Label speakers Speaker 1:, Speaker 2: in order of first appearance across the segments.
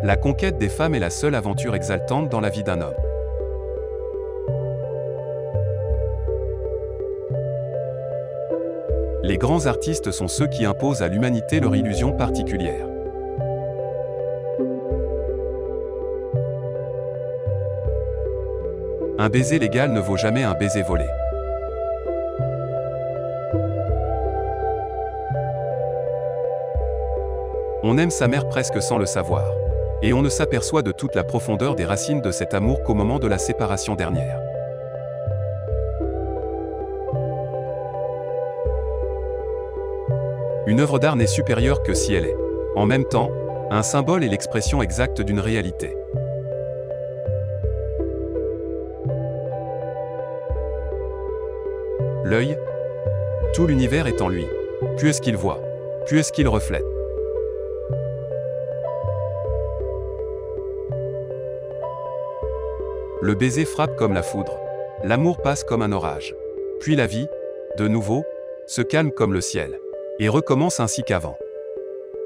Speaker 1: La conquête des femmes est la seule aventure exaltante dans la vie d'un homme. Les grands artistes sont ceux qui imposent à l'humanité leur illusion particulière. Un baiser légal ne vaut jamais un baiser volé. On aime sa mère presque sans le savoir. Et on ne s'aperçoit de toute la profondeur des racines de cet amour qu'au moment de la séparation dernière. Une œuvre d'art n'est supérieure que si elle est, en même temps, un symbole et l'expression exacte d'une réalité. L'œil, tout l'univers est en lui. Plus est-ce qu'il voit, plus est-ce qu'il reflète. Le baiser frappe comme la foudre. L'amour passe comme un orage. Puis la vie, de nouveau, se calme comme le ciel. Et recommence ainsi qu'avant.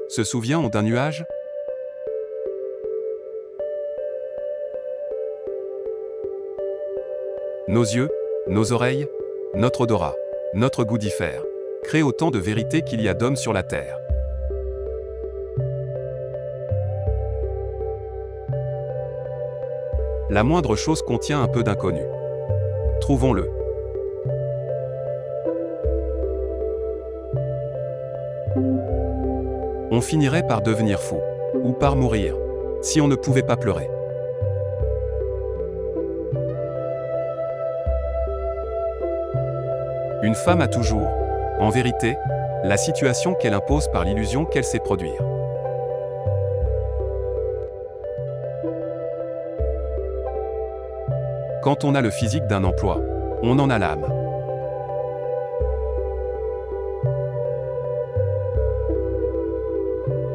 Speaker 1: Se souvient-on d'un nuage? Nos yeux, nos oreilles, notre odorat, notre goût diffèrent, créent autant de vérités qu'il y a d'hommes sur la terre. La moindre chose contient un peu d'inconnu. Trouvons-le. On finirait par devenir fou, ou par mourir, si on ne pouvait pas pleurer. Une femme a toujours, en vérité, la situation qu'elle impose par l'illusion qu'elle sait produire. Quand on a le physique d'un emploi, on en a l'âme.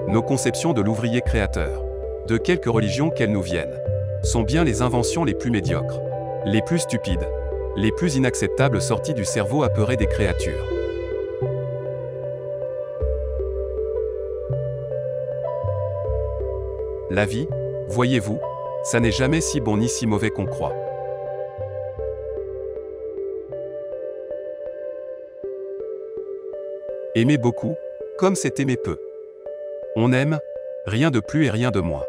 Speaker 1: Nos conceptions de l'ouvrier créateur, de quelque religion qu'elles nous viennent, sont bien les inventions les plus médiocres, les plus stupides, les plus inacceptables sorties du cerveau apeuré des créatures. La vie, voyez-vous, ça n'est jamais si bon ni si mauvais qu'on croit. Aimer beaucoup, comme c'est aimer peu. On aime, rien de plus et rien de moins.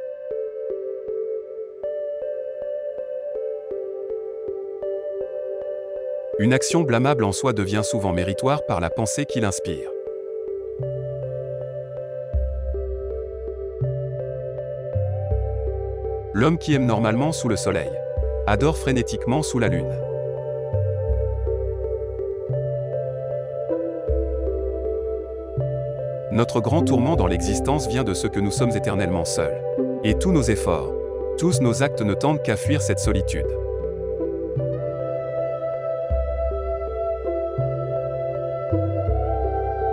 Speaker 1: Une action blâmable en soi devient souvent méritoire par la pensée qui l'inspire. L'homme qui aime normalement sous le soleil, adore frénétiquement sous la lune. Notre grand tourment dans l'existence vient de ce que nous sommes éternellement seuls. Et tous nos efforts, tous nos actes ne tendent qu'à fuir cette solitude.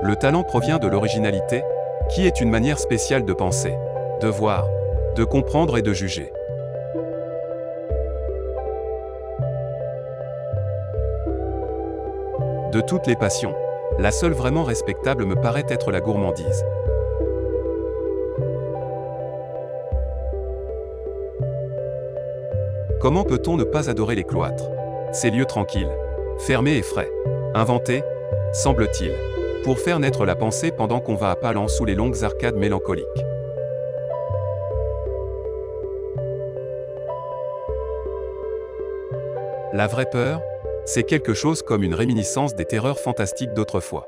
Speaker 1: Le talent provient de l'originalité, qui est une manière spéciale de penser, de voir, de comprendre et de juger. De toutes les passions, la seule vraiment respectable me paraît être la gourmandise. Comment peut-on ne pas adorer les cloîtres, ces lieux tranquilles, fermés et frais, inventés, semble-t-il, pour faire naître la pensée pendant qu'on va à pas lents sous les longues arcades mélancoliques. La vraie peur, c'est quelque chose comme une réminiscence des terreurs fantastiques d'autrefois.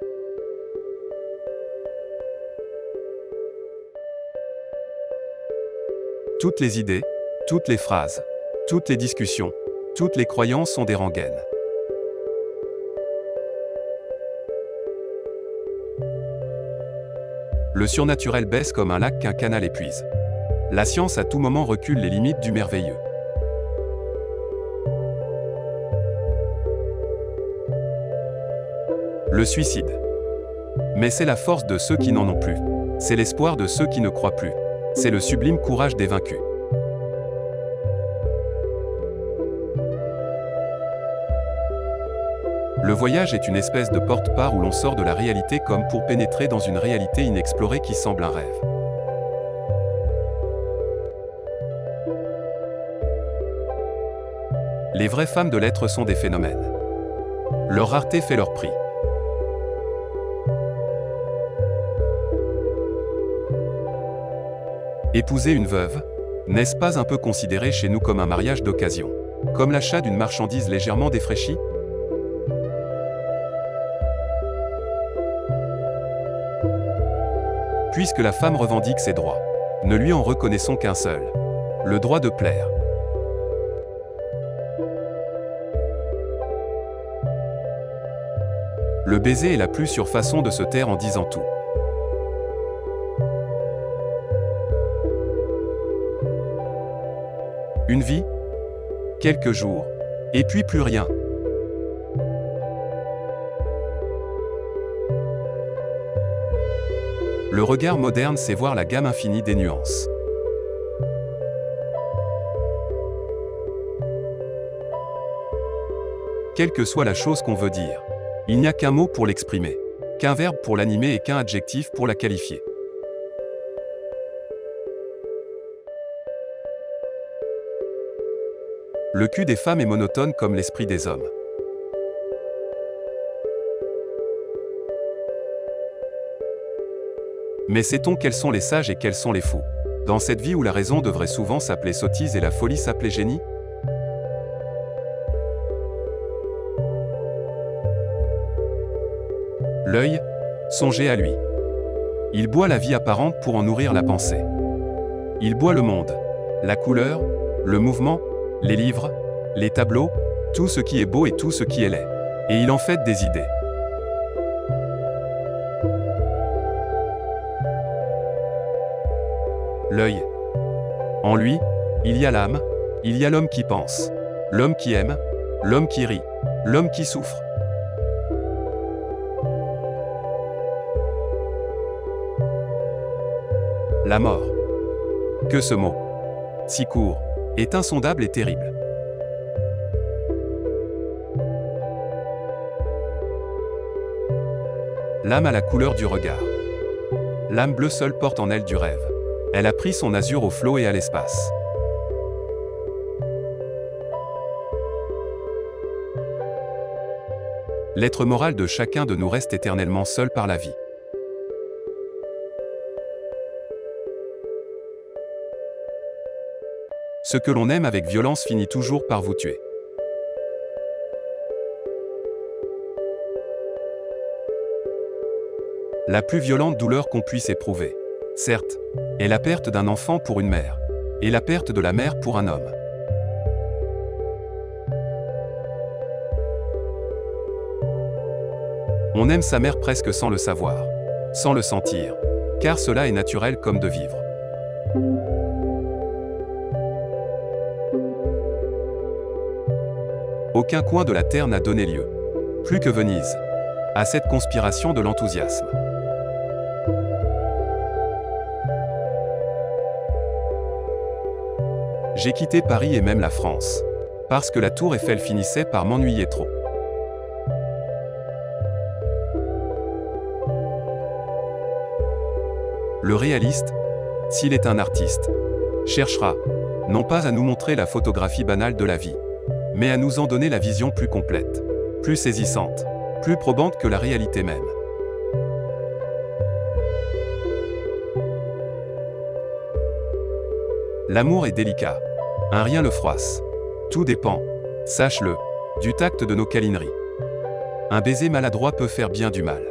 Speaker 1: Toutes les idées, toutes les phrases, toutes les discussions, toutes les croyances sont des rengaines. Le surnaturel baisse comme un lac qu'un canal épuise. La science à tout moment recule les limites du merveilleux. Le suicide. Mais c'est la force de ceux qui n'en ont plus. C'est l'espoir de ceux qui ne croient plus. C'est le sublime courage des vaincus. Le voyage est une espèce de porte-part où l'on sort de la réalité comme pour pénétrer dans une réalité inexplorée qui semble un rêve. Les vraies femmes de lettres sont des phénomènes. Leur rareté fait leur prix. Épouser une veuve, n'est-ce pas un peu considéré chez nous comme un mariage d'occasion? Comme l'achat d'une marchandise légèrement défraîchie? Puisque la femme revendique ses droits, ne lui en reconnaissons qu'un seul, le droit de plaire. Le baiser est la plus sûre façon de se taire en disant tout. Une vie, quelques jours, et puis plus rien. Le regard moderne sait voir la gamme infinie des nuances. Quelle que soit la chose qu'on veut dire, il n'y a qu'un mot pour l'exprimer, qu'un verbe pour l'animer et qu'un adjectif pour la qualifier. Le cul des femmes est monotone comme l'esprit des hommes. Mais sait-on quels sont les sages et quels sont les fous? Dans cette vie où la raison devrait souvent s'appeler sottise et la folie s'appeler génie? L'œil, songez à lui. Il boit la vie apparente pour en nourrir la pensée. Il boit le monde, la couleur, le mouvement, les livres, les tableaux, tout ce qui est beau et tout ce qui est laid. Et il en fait des idées. L'œil. En lui, il y a l'âme, il y a l'homme qui pense, l'homme qui aime, l'homme qui rit, l'homme qui souffre. La mort. Que ce mot, si court, est insondable et terrible. L'âme a la couleur du regard. L'âme bleue seule porte en elle du rêve. Elle a pris son azur au flot et à l'espace. L'être moral de chacun de nous reste éternellement seul par la vie. Ce que l'on aime avec violence finit toujours par vous tuer. La plus violente douleur qu'on puisse éprouver, certes, est la perte d'un enfant pour une mère, et la perte de la mère pour un homme. On aime sa mère presque sans le savoir, sans le sentir, car cela est naturel comme de vivre. Aucun coin de la terre n'a donné lieu, plus que Venise, à cette conspiration de l'enthousiasme. J'ai quitté Paris et même la France, parce que la tour Eiffel finissait par m'ennuyer trop. Le réaliste, s'il est un artiste, cherchera, non pas à nous montrer la photographie banale de la vie, mais à nous en donner la vision plus complète, plus saisissante, plus probante que la réalité même. L'amour est délicat. Un rien le froisse. Tout dépend, sache-le, du tact de nos câlineries. Un baiser maladroit peut faire bien du mal.